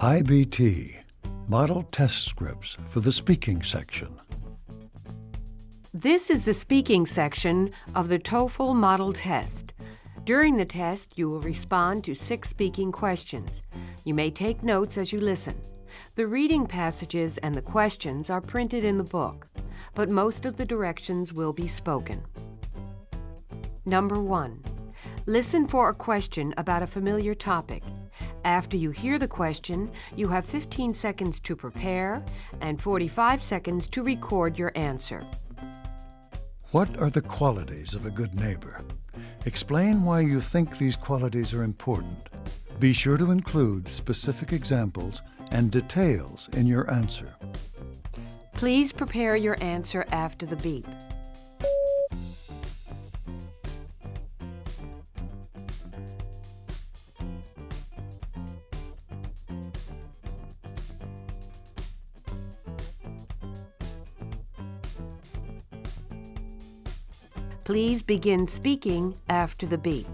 IBT, Model Test Scripts for the Speaking Section. This is the speaking section of the TOEFL Model Test. During the test, you will respond to 6 speaking questions. You may take notes as you listen. The reading passages and the questions are printed in the book, but most of the directions will be spoken. Number 1. Listen for a question about a familiar topic. After you hear the question, you have 15 seconds to prepare and 45 seconds to record your answer. What are the qualities of a good neighbor? Explain why you think these qualities are important. Be sure to include specific examples and details in your answer. Please prepare your answer after the beep. Please begin speaking after the beep.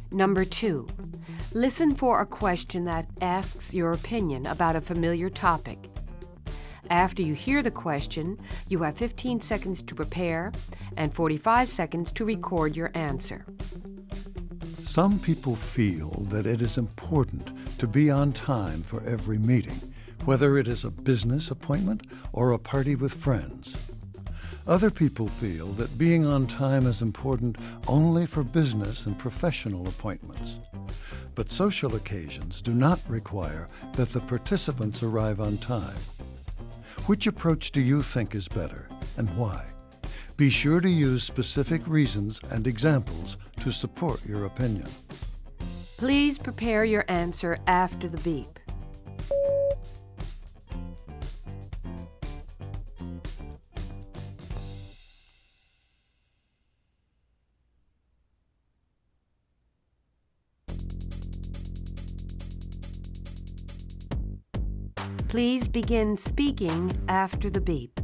Number 2. Listen for a question that asks your opinion about a familiar topic. After you hear the question, you have 15 seconds to prepare and 45 seconds to record your answer. Some people feel that it is important to be on time for every meeting, whether it is a business appointment or a party with friends. Other people feel that being on time is important only for business and professional appointments. But social occasions do not require that the participants arrive on time. Which approach do you think is better, and why? Be sure to use specific reasons and examples to support your opinion. Please prepare your answer after the beep. Please begin speaking after the beep.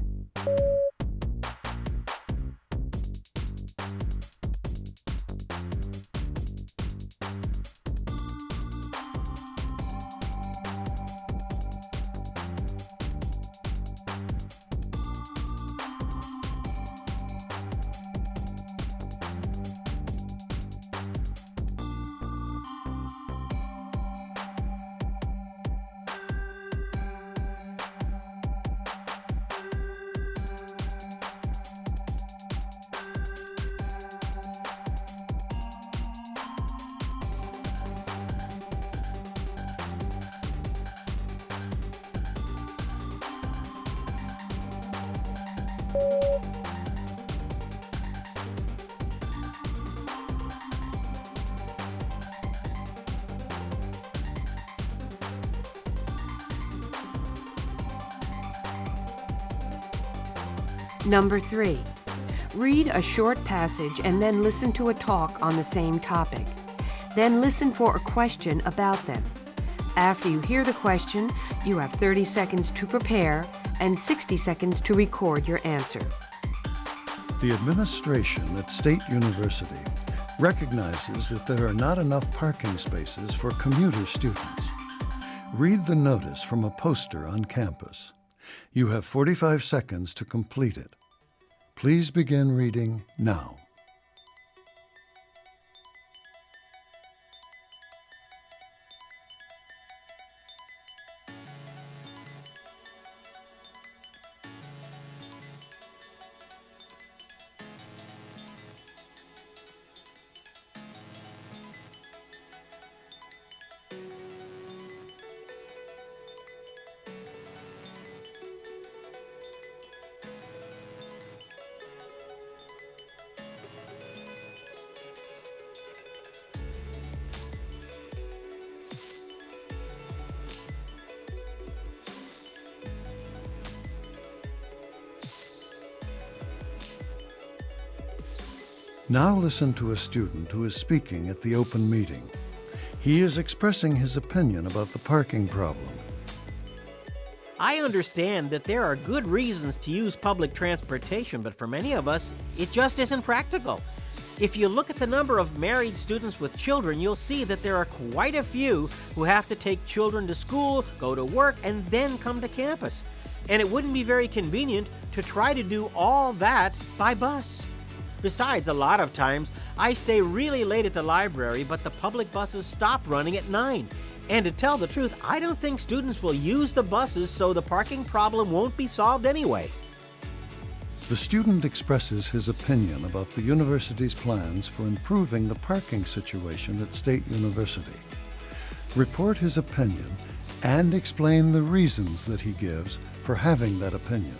Number 3. Read a short passage and then listen to a talk on the same topic. Then listen for a question about them. After you hear the question, you have 30 seconds to prepare and 60 seconds to record your answer. The administration at State University recognizes that there are not enough parking spaces for commuter students. Read the notice from a poster on campus. You have 45 seconds to complete it. Please begin reading now. Now listen to a student who is speaking at the open meeting. He is expressing his opinion about the parking problem. I understand that there are good reasons to use public transportation, but for many of us, it just isn't practical. If you look at the number of married students with children, you'll see that there are quite a few who have to take children to school, go to work, and then come to campus. And it wouldn't be very convenient to try to do all that by bus. Besides, a lot of times, I stay really late at the library, but the public buses stop running at 9. And to tell the truth, I don't think students will use the buses, so the parking problem won't be solved anyway. The student expresses his opinion about the university's plans for improving the parking situation at State University. Report his opinion and explain the reasons that he gives for having that opinion.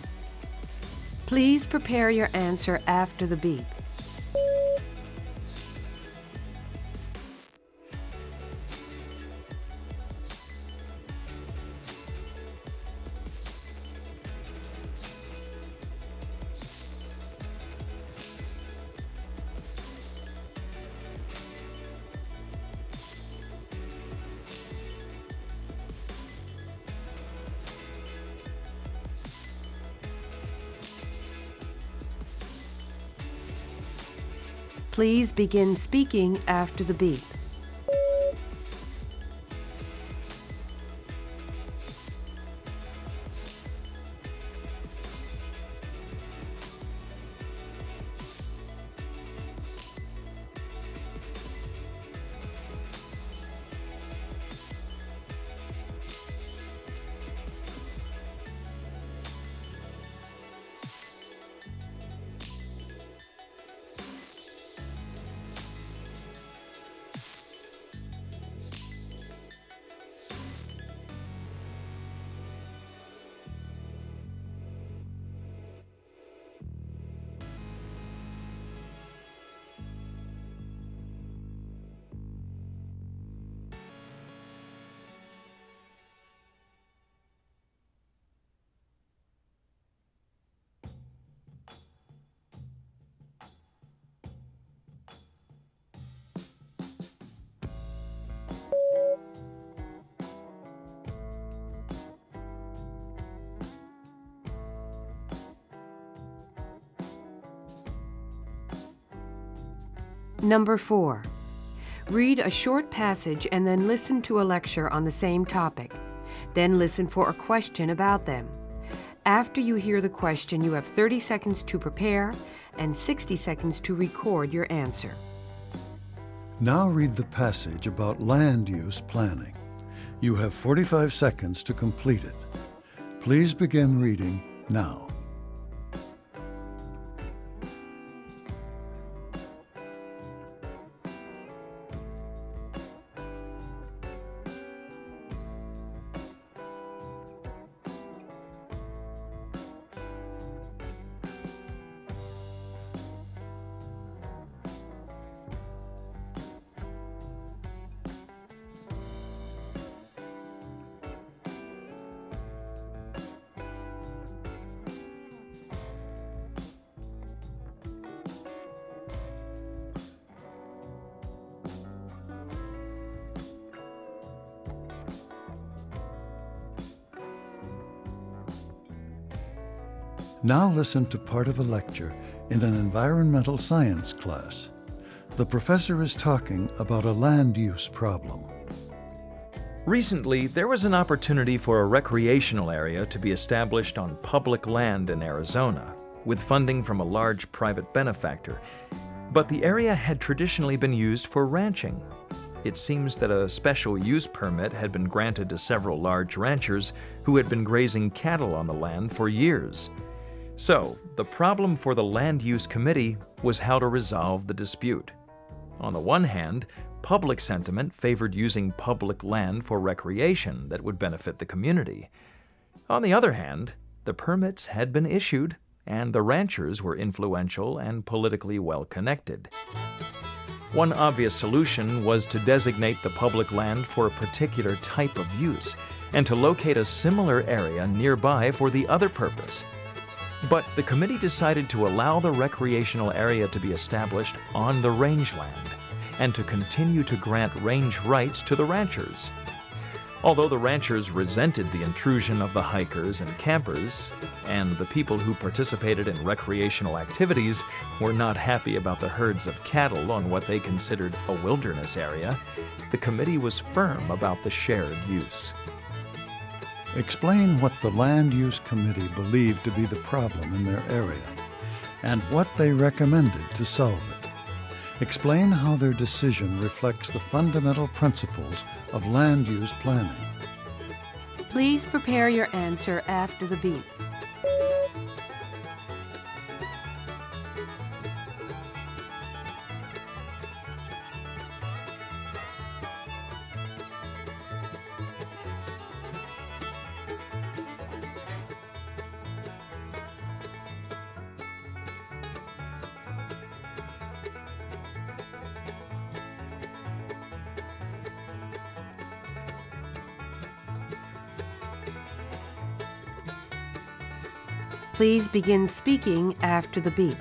Please prepare your answer after the beep. Please begin speaking after the beep. Number 4. Read a short passage and then listen to a lecture on the same topic. Then listen for a question about them. After you hear the question, you have 30 seconds to prepare and 60 seconds to record your answer. Now read the passage about land use planning. You have 45 seconds to complete it. Please begin reading now. Now listen to part of a lecture in an environmental science class. The professor is talking about a land use problem. Recently, there was an opportunity for a recreational area to be established on public land in Arizona, with funding from a large private benefactor. But the area had traditionally been used for ranching. It seems that a special use permit had been granted to several large ranchers who had been grazing cattle on the land for years. So, the problem for the Land Use Committee was how to resolve the dispute. On the one hand, public sentiment favored using public land for recreation that would benefit the community. On the other hand, the permits had been issued, and the ranchers were influential and politically well-connected. One obvious solution was to designate the public land for a particular type of use, and to locate a similar area nearby for the other purpose. But the committee decided to allow the recreational area to be established on the rangeland and to continue to grant range rights to the ranchers. Although the ranchers resented the intrusion of the hikers and campers, and the people who participated in recreational activities were not happy about the herds of cattle on what they considered a wilderness area, the committee was firm about the shared use. Explain what the Land Use Committee believed to be the problem in their area and what they recommended to solve it. Explain how their decision reflects the fundamental principles of land use planning. Please prepare your answer after the beep. Please begin speaking after the beep.